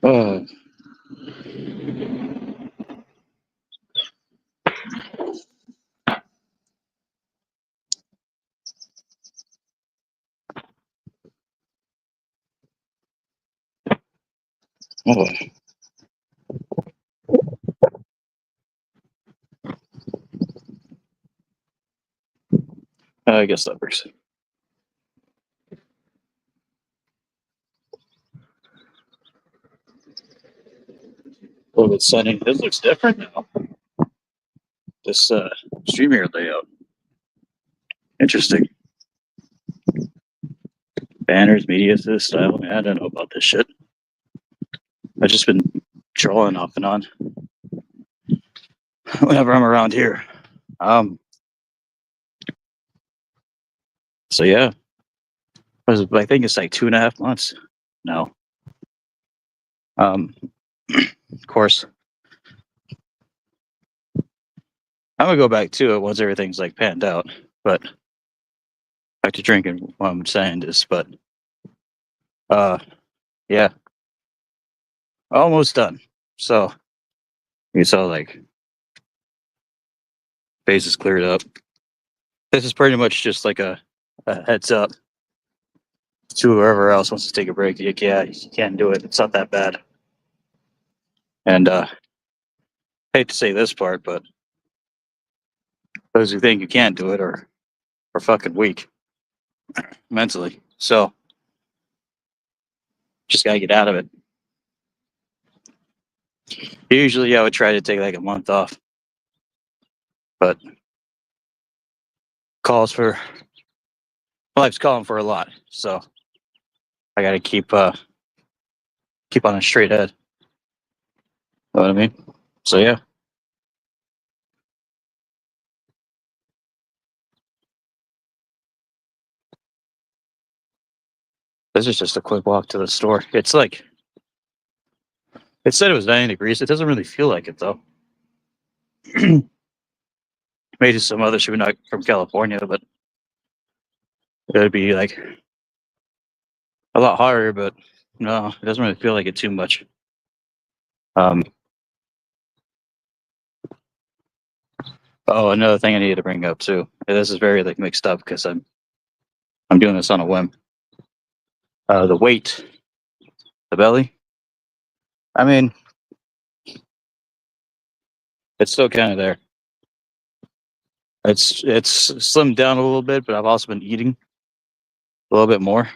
Uh, oh, I guess that works. A little bit sunny. This looks different now. This streamer layout. Interesting. Banners, media assist, style. Man, I don't know about this shit. I've just been drawing off and on whenever I'm around here. So yeah, I think it's like 2.5 months now. Of course, I'm gonna go back to it once everything's like panned out. But back to drinking. What I'm saying is, but yeah, almost done. So you saw like base is cleared up. This is pretty much just like a heads up to whoever else wants to take a break. Like, yeah, you can't do it. It's not that bad. And hate to say this part, but those who think you can't do it are fucking weak mentally. So just gotta get out of it. Usually I would try to take like a month off, but life's calling for a lot. So I gotta keep on a straight head. Know what I mean? So yeah. This is just a quick walk to the store. It's like it said it was 90 degrees. It doesn't really feel like it though. Maybe some other should be not from California, but it would be like a lot hotter, but no, it doesn't really feel like it too much. Oh, another thing I needed to bring up too. This is very like mixed up because I'm doing this on a whim. The weight, the belly. I mean, it's still kind of there. It's slimmed down a little bit, but I've also been eating a little bit more.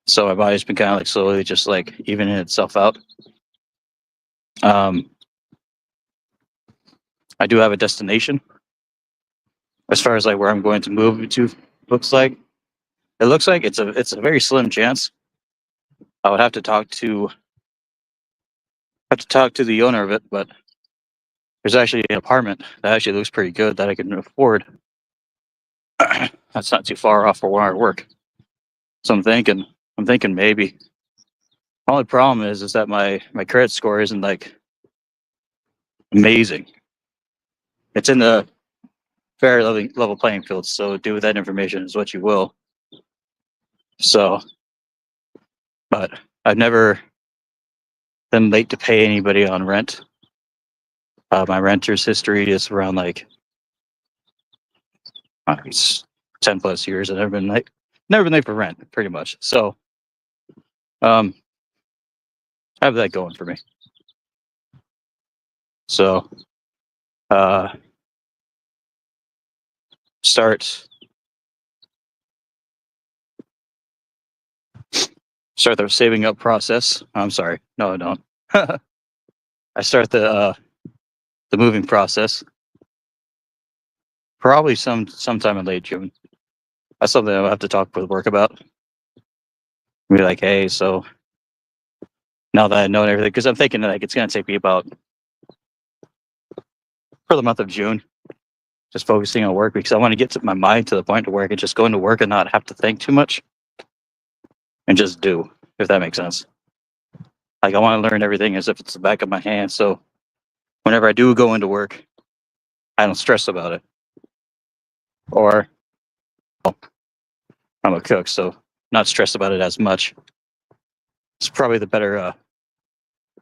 So my body's been kind of like slowly just like evening itself out. I do have a destination as far as like where I'm going to move to. Looks like it's a very slim chance. I would have to talk to the owner of it, but there's actually an apartment that actually looks pretty good that I can afford. That's not too far off for where I work. So I'm thinking maybe. Only problem is that my credit score isn't like amazing. It's in the fair level playing field, so do with that information is what you will. So, but I've never been late to pay anybody on rent. My renter's history is around like it's 10 plus years. I've never been late for rent, pretty much. So, I have that going for me. So, start the saving up process. I'm sorry, no, I don't. I start the moving process probably sometime in late June. That's something I'll have to talk with work about. Be like, hey, so now that I know everything, because I'm thinking like it's gonna take me about for the month of June, just focusing on work because I want to get my mind to the point where I can just go into work and not have to think too much and just do, if that makes sense. Like I want to learn everything as if it's the back of my hand. So whenever I do go into work, I don't stress about it. Or well, I'm a cook, so not stressed about it as much. probably the better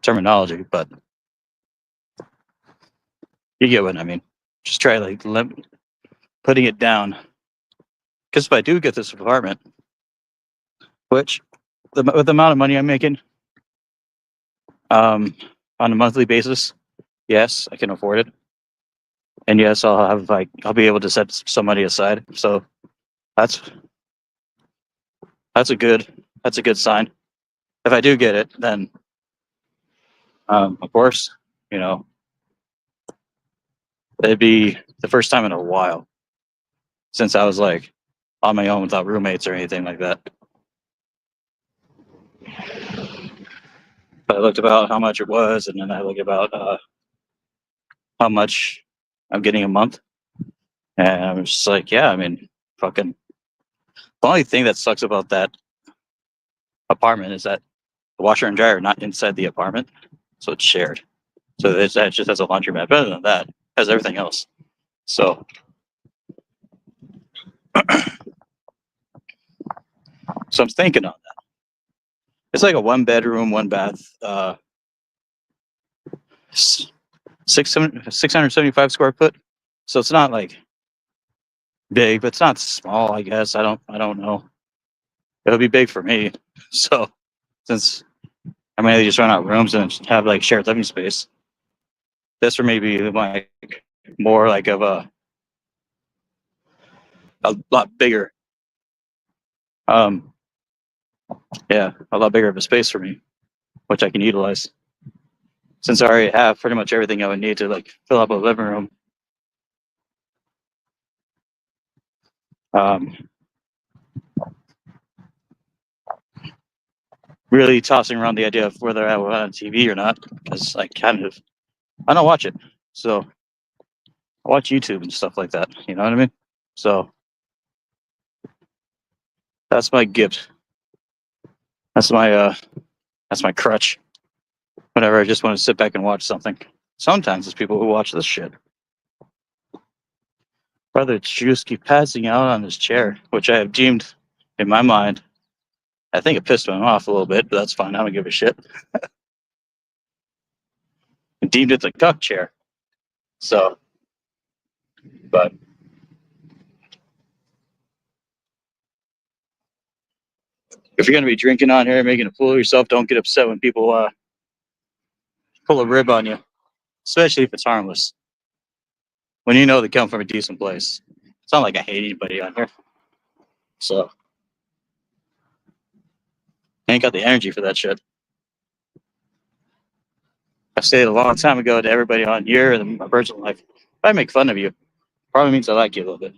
terminology, but you get what I mean. Just try like putting it down. Because if I do get this apartment, which with the amount of money I'm making, on a monthly basis, yes, I can afford it, and yes, I'll be able to set some money aside. So that's a good sign. If I do get it, then of course, you know, it'd be the first time in a while since I was like on my own without roommates or anything like that. But I looked about how much it was, and then I looked about how much I'm getting a month, and I was just like, yeah, I mean, fucking. The only thing that sucks about that apartment is that the washer and dryer are not inside the apartment, so it's shared. So that just has a laundromat. Better than that, it has everything else. So, so I'm thinking on that. It's like a 1 bedroom, 1 bath, 675 square foot. So it's not like big, but it's not small. I guess I don't know. It'll be big for me. So since I mainly just run out rooms and have like shared living space, this for maybe like more like of a lot bigger. Yeah, a lot bigger of a space for me, which I can utilize. Since I already have pretty much everything I would need to like fill up a living room. Really tossing around the idea of whether I want on TV or not, because I don't watch it. So I watch YouTube and stuff like that. You know what I mean? So that's my gift. That's my crutch. Whenever I just want to sit back and watch something. Sometimes it's people who watch this shit. Brother Juice keep passing out on his chair, which I have deemed, in my mind, I think it pissed him off a little bit, but that's fine. I don't give a shit. I deemed it the cuck chair. So, but if you're gonna be drinking on here, making a fool of yourself, don't get upset when people pull a rib on you, especially if it's harmless. When you know they come from a decent place. It's not like I hate anybody on here. So, I ain't got the energy for that shit. I stated a long time ago to everybody on here and my personal life, if I make fun of you, probably means I like you a little bit.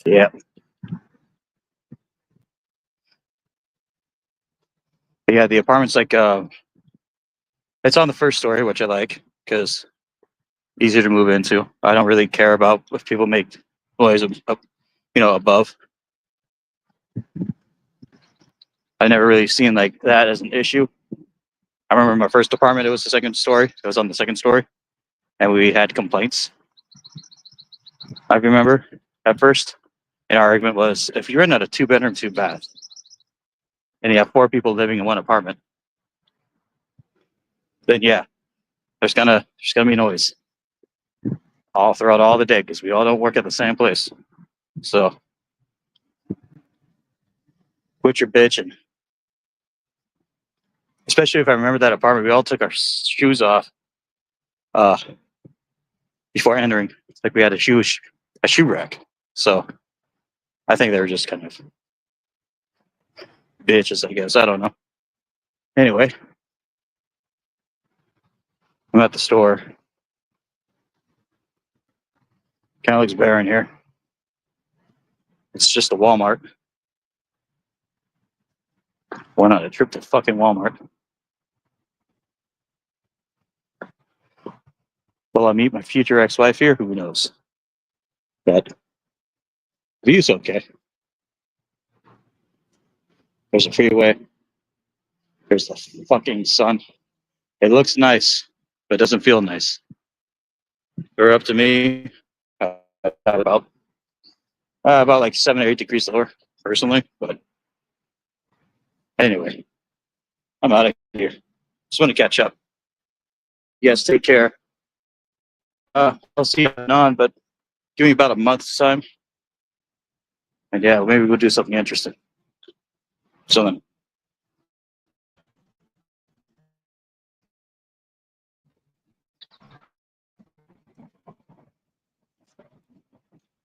Yeah. But yeah, the apartment's like it's on the first story, which I like because easier to move into. I don't really care about if people make noise up, above. I never really seen like that as an issue. I remember my first apartment; it was the second story. It was on the second story, and we had complaints. I remember at first, and our argument was if you're in at a 2 bedroom, 2 bath, and you have 4 people living in one apartment, then yeah, there's gonna be noise all throughout all the day because we all don't work at the same place. So quit your bitching. Especially if I remember that apartment, we all took our shoes off before entering. It's like we had a shoe rack. So I think they were just kind of bitches, I guess. I don't know. Anyway, I'm at the store. Kind of looks bare in here. It's just a Walmart. Why not a trip to fucking Walmart? Will I meet my future ex-wife here? Who knows? But the view's okay. There's a freeway. There's the fucking sun. It looks nice, but it doesn't feel nice. If it were up to me, about like 7 or 8 degrees lower, personally. But anyway, I'm out of here. Just want to catch up. You guys take care. I'll see you on, but give me about a month's time. And yeah, maybe we'll do something interesting. So then.